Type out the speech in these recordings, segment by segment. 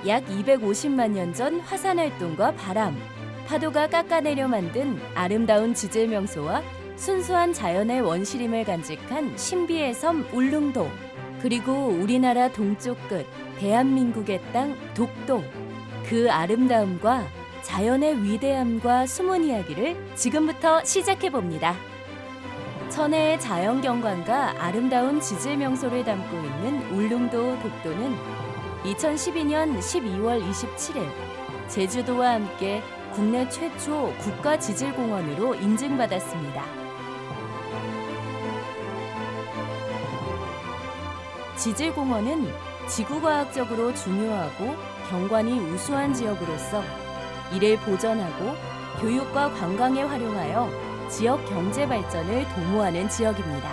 약 250만 년 전 화산 활동과 바람, 파도가 깎아내려 만든 아름다운 지질 명소와 순수한 자연의 원시림을 간직한 신비의 섬 울릉도, 그리고 우리나라 동쪽 끝 대한민국의 땅 독도, 그 아름다움과 자연의 위대함과 숨은 이야기를 지금부터 시작해 봅니다. 천혜의 자연 경관과 아름다운 지질 명소를 담고 있는 울릉도 독도는 2012년 12월 27일 제주도와 함께 국내 최초 국가지질공원으로 인증받았습니다. 지질공원은 지구과학적으로 중요하고 경관이 우수한 지역으로서 이를 보전하고 교육과 관광에 활용하여 지역 경제 발전을 도모하는 지역입니다.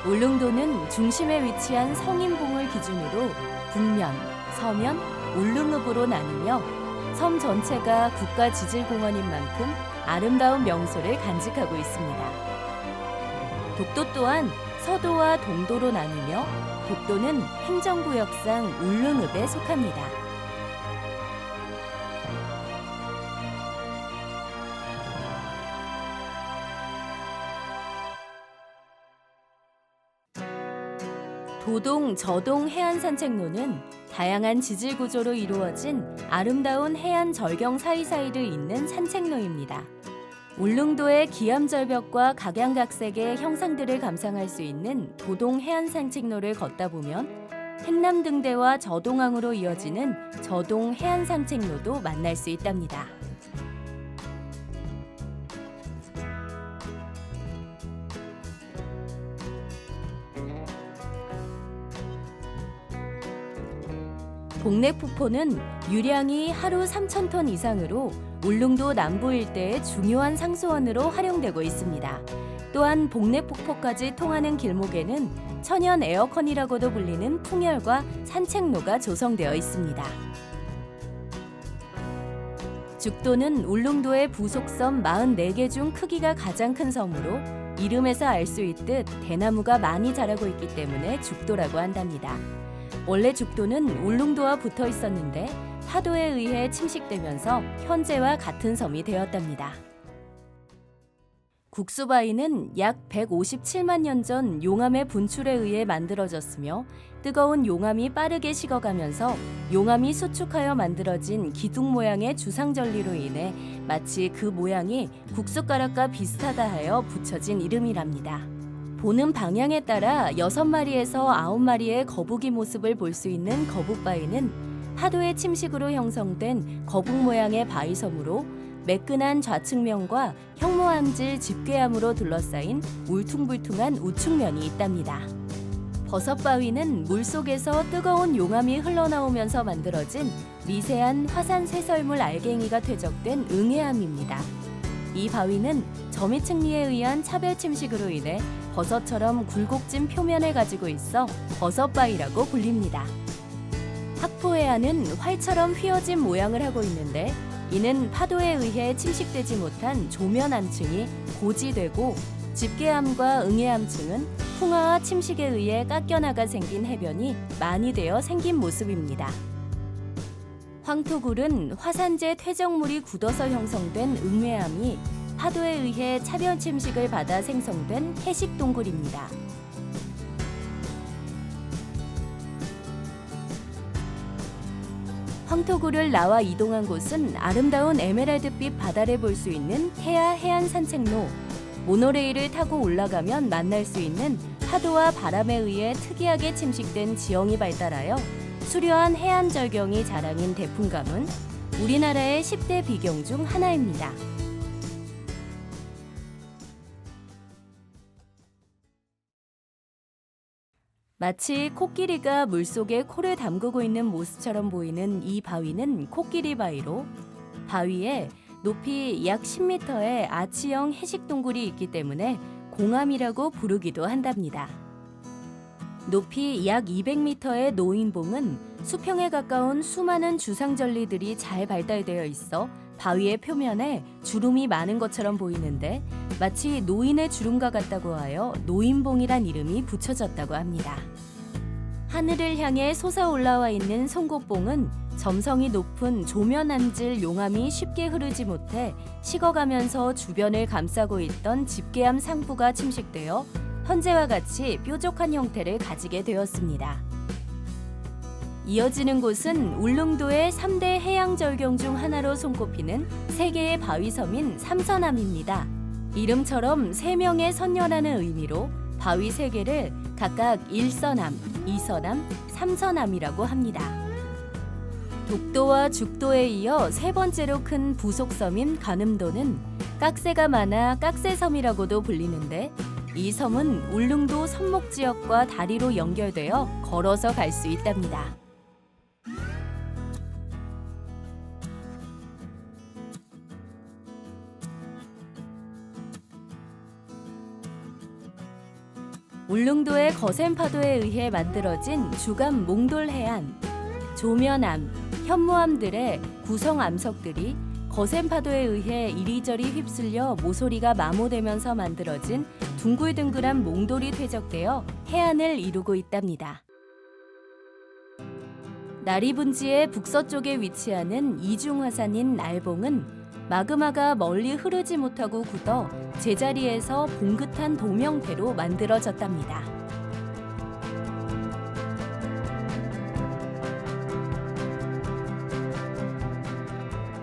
울릉도는 중심에 위치한 성인봉을 기준으로 북면, 서면, 울릉읍으로 나누며 섬 전체가 국가지질공원인 만큼 아름다운 명소를 간직하고 있습니다. 독도 또한 서도와 동도로 나뉘며 독도는 행정구역상 울릉읍에 속합니다. 도동, 저동 해안산책로는 다양한 지질 구조로 이루어진 아름다운 해안 절경 사이사이를 잇는 산책로입니다. 울릉도의 기암절벽과 각양각색의 형상들을 감상할 수 있는 도동 해안산책로를 걷다 보면 행남등대와 저동항으로 이어지는 저동 해안산책로도 만날 수 있답니다. 복례폭포는 유량이 하루 3,000톤 이상으로 울릉도 남부 일대의 중요한 상수원으로 활용되고 있습니다. 또한 복례폭포까지 통하는 길목에는 천연 에어컨이라고도 불리는 풍열과 산책로가 조성되어 있습니다. 죽도는 울릉도의 부속섬 44개 중 크기가 가장 큰 섬으로 이름에서 알 수 있듯 대나무가 많이 자라고 있기 때문에 죽도라고 한답니다. 원래 죽도는 울릉도와 붙어 있었는데 파도에 의해 침식되면서 현재와 같은 섬이 되었답니다. 국수바위는 약 157만 년 전 용암의 분출에 의해 만들어졌으며 뜨거운 용암이 빠르게 식어가면서 용암이 수축하여 만들어진 기둥 모양의 주상절리로 인해 마치 그 모양이 국숫가락과 비슷하다 하여 붙여진 이름이랍니다. 보는 방향에 따라 6마리에서 9마리의 거북이 모습을 볼 수 있는 거북바위는 파도의 침식으로 형성된 거북 모양의 바위섬으로 매끈한 좌측면과 형모암질 집괴암으로 둘러싸인 울퉁불퉁한 우측면이 있답니다. 버섯바위는 물속에서 뜨거운 용암이 흘러나오면서 만들어진 미세한 화산 쇄설물 알갱이가 퇴적된 응해암입니다. 이 바위는 점이층리에 의한 차별 침식으로 인해 버섯처럼 굴곡진 표면을 가지고 있어 버섯바위라고 불립니다. 학포해안은 활처럼 휘어진 모양을 하고 있는데 이는 파도에 의해 침식되지 못한 조면암층이 고지되고 집계암과 응해암층은 풍화와 침식에 의해 깎여나가 생긴 해변이 많이 되어 생긴 모습입니다. 황토굴은 화산재 퇴적물이 굳어서 형성된 응해암이 파도에 의해 차별 침식을 받아 생성된 해식 동굴입니다. 황토굴을 나와 이동한 곳은 아름다운 에메랄드빛 바다를 볼 수 있는 태아 해안 산책로, 모노레일을 타고 올라가면 만날 수 있는 파도와 바람에 의해 특이하게 침식된 지형이 발달하여 수려한 해안 절경이 자랑인 대풍감은 우리나라의 10대 비경 중 하나입니다. 마치 코끼리가 물속에 코를 담그고 있는 모습처럼 보이는 이 바위는 코끼리 바위로 바위에 높이 약 10m의 아치형 해식 동굴이 있기 때문에 공암이라고 부르기도 한답니다. 높이 약 200m의 노인봉은 수평에 가까운 수많은 주상절리들이 잘 발달되어 있어 바위의 표면에 주름이 많은 것처럼 보이는데 마치 노인의 주름과 같다고 하여 노인봉이란 이름이 붙여졌다고 합니다. 하늘을 향해 솟아올라와 있는 송곳봉은 점성이 높은 조면암질 용암이 쉽게 흐르지 못해 식어가면서 주변을 감싸고 있던 집계암 상부가 침식되어 현재와 같이 뾰족한 형태를 가지게 되었습니다. 이어지는 곳은 울릉도의 3대 해양절경 중 하나로 손꼽히는 세계의 바위섬인 삼선암입니다. 이름처럼 3명의 선녀라는 의미로 바위 3개를 각각 1선암, 2선암, 3선암이라고 합니다. 독도와 죽도에 이어 3번째로 큰 부속섬인 관음도는 깍새가 많아 깍새섬이라고도 불리는데 이 섬은 울릉도 선목 지역과 다리로 연결되어 걸어서 갈 수 있답니다. 울릉도의 거센 파도에 의해 만들어진 주간 몽돌해안, 조면암, 현무암들의 구성 암석들이 거센 파도에 의해 이리저리 휩쓸려 모서리가 마모되면서 만들어진 둥글둥글한 몽돌이 퇴적되어 해안을 이루고 있답니다. 나리분지의 북서쪽에 위치하는 이중화산인 날봉은 마그마가 멀리 흐르지 못하고 굳어 제자리에서 봉긋한 동명대로 만들어졌답니다.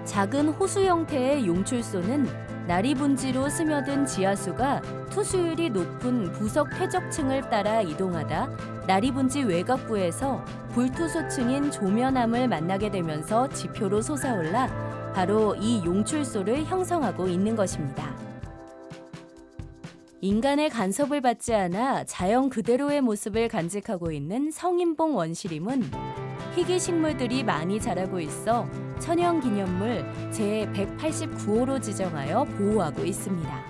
작은 호수 형태의 용출소는 나리분지로 스며든 지하수가 투수율이 높은 부석 퇴적층을 따라 이동하다 나리분지 외곽부에서 불투소층인 조면암을 만나게 되면서 지표로 솟아올라 바로 이 용출소를 형성하고 있는 것입니다. 인간의 간섭을 받지 않아 자연 그대로의 모습을 간직하고 있는 성인봉 원시림은 희귀 식물들이 많이 자라고 있어 천연기념물 제189호로 지정하여 보호하고 있습니다.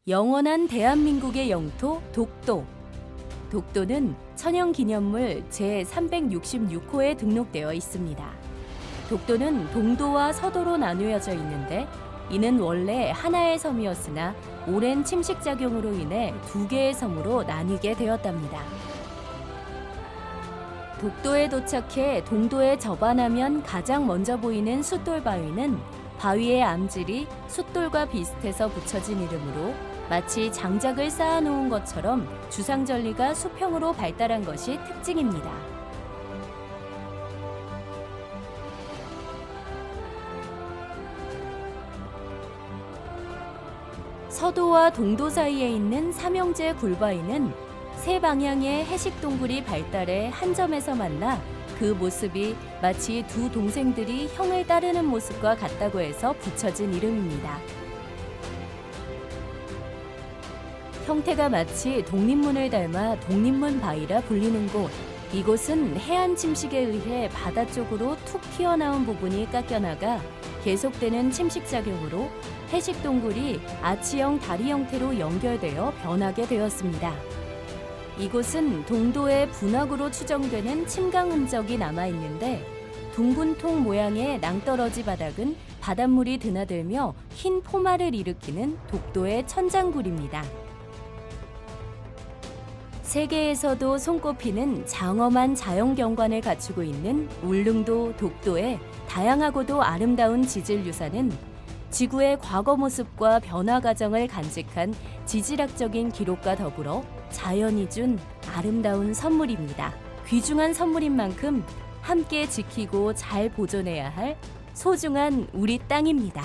영원한 대한민국의 영토 독도. 독도는 천연기념물 제366호에 등록되어 있습니다. 독도는 동도와 서도로 나누어져 있는데 이는 원래 하나의 섬이었으나 오랜 침식작용으로 인해 2개의 섬으로 나뉘게 되었답니다. 독도에 도착해 동도에 접안하면 가장 먼저 보이는 숫돌바위는 바위의 암질이 숫돌과 비슷해서 붙여진 이름으로 마치 장작을 쌓아놓은 것처럼 주상절리가 수평으로 발달한 것이 특징입니다. 서도와 동도 사이에 있는 삼형제 굴바위는 세 방향의 해식 동굴이 발달해 한 점에서 만나 그 모습이 마치 두 동생들이 형을 따르는 모습과 같다고 해서 붙여진 이름입니다. 형태가 마치 독립문을 닮아 독립문 바위라 불리는 곳. 이곳은 해안 침식에 의해 바다 쪽으로 툭 튀어나온 부분이 깎여나가 계속되는 침식작용으로 해식 동굴이 아치형 다리 형태로 연결되어 변하게 되었습니다. 이곳은 동도의 분화구로 추정되는 침강 흔적이 남아있는데 둥근 통 모양의 낭떠러지 바닥은 바닷물이 드나들며 흰 포마를 일으키는 독도의 천장굴입니다. 세계에서도 손꼽히는 장엄한 자연경관을 갖추고 있는 울릉도 독도의 다양하고도 아름다운 지질유산은 지구의 과거 모습과 변화 과정을 간직한 지질학적인 기록과 더불어 자연이 준 아름다운 선물입니다. 귀중한 선물인 만큼 함께 지키고 잘 보존해야 할 소중한 우리 땅입니다.